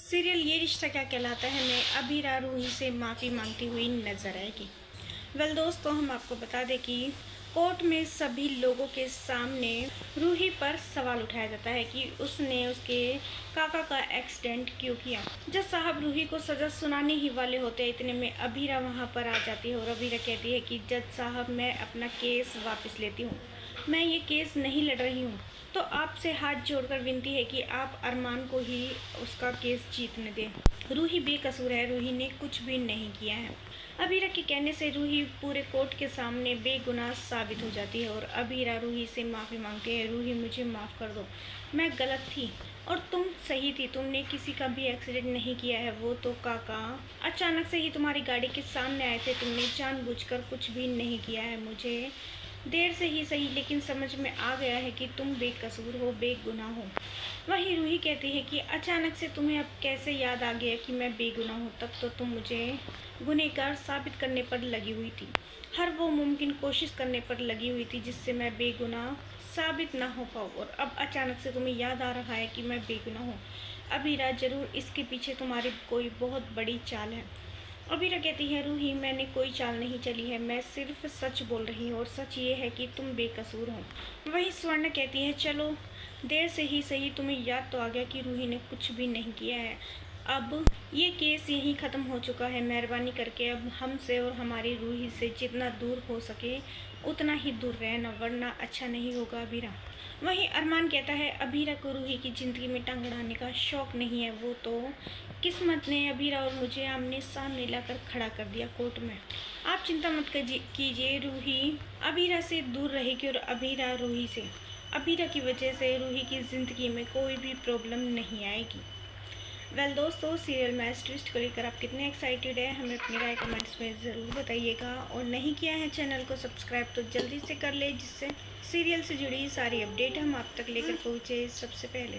Serial ये रिश्ता क्या कहलाता है में अबीरा रूही से माफ़ी मांगती हुई नजर आएगी। वेल दोस्तों, हम आपको बता दें कि कोर्ट में सभी लोगों के सामने रूही पर सवाल उठाया जाता है कि उसने उसके काका का एक्सीडेंट क्यों किया। जज साहब रूही को सज़ा सुनाने ही वाले होते हैं, इतने में अबीरा वहाँ पर आ जाती है और अबीरा कहती है कि जज साहब, मैं अपना केस वापस लेती हूँ, मैं ये केस नहीं लड़ रही हूँ, तो आपसे हाथ जोड़कर विनती है कि आप अरमान को ही उसका केस जीतने दें। रूही बेकसूर है, रूही ने कुछ भी नहीं किया है। अबीरा के कहने से रूही पूरे कोर्ट के सामने बेगुनाह साबित हो जाती है और अबीरा रूही से माफ़ी मांगती है। रूही, मुझे माफ़ कर दो, मैं गलत थी और तुम सही थी, तुमने किसी का भी एक्सीडेंट नहीं किया है। वो तो काका अचानक से ही तुम्हारी गाड़ी के सामने आए थे, तुमने जानबूझकर कुछ भी नहीं किया है। मुझे देर से ही सही लेकिन समझ में आ गया है कि तुम बेकसूर हो, बेगुनाह हो। वहीं रूही कहती है कि अचानक से तुम्हें अब कैसे याद आ गया कि मैं बेगुनाह हूँ, तब तो तुम मुझे गुनहगार साबित करने पर लगी हुई थी, हर वो मुमकिन कोशिश करने पर लगी हुई थी जिससे मैं बेगुनाह साबित ना हो पाऊँ, और अब अचानक से तुम्हें याद आ रहा है कि मैं बेगुनाह हूँ। अबीरा, ज़रूर इसके पीछे तुम्हारी कोई बहुत बड़ी चाल है। अबीरा कहती है, रूही, मैंने कोई चाल नहीं चली है, मैं सिर्फ सच बोल रही हूँ और सच ये है कि तुम बेकसूर हो। वहीं स्वर्ण कहती है, चलो देर से ही सही तुम्हें याद तो आ गया कि रूही ने कुछ भी नहीं किया है। अब ये केस यहीं ख़त्म हो चुका है, मेहरबानी करके अब हमसे और हमारी रूही से जितना दूर हो सके उतना ही दूर रहना, वरना अच्छा नहीं होगा। अबीरा वहीं अरमान कहता है, अबीरा को रूही की ज़िंदगी में टांग अड़ाने का शौक़ नहीं है, वो तो किस्मत ने अबीरा और मुझे आमने सामने लाकर खड़ा कर दिया कोर्ट में। आप चिंता मत कीजिए, रूही अबीरा से दूर रहेगी और अबीरा रूही से, अबीरा की वजह से रूही की ज़िंदगी में कोई भी प्रॉब्लम नहीं आएगी। वेल दोस्तों, सीरियल मैच ट्विस्ट को लेकर आप कितने एक्साइटेड हैं, हमें अपनी राय कमेंट्स में ज़रूर बताइएगा। और नहीं किया है चैनल को सब्सक्राइब तो जल्दी से कर ले, जिससे सीरियल से जुड़ी सारी अपडेट हम आप तक लेकर पहुँचे सबसे पहले।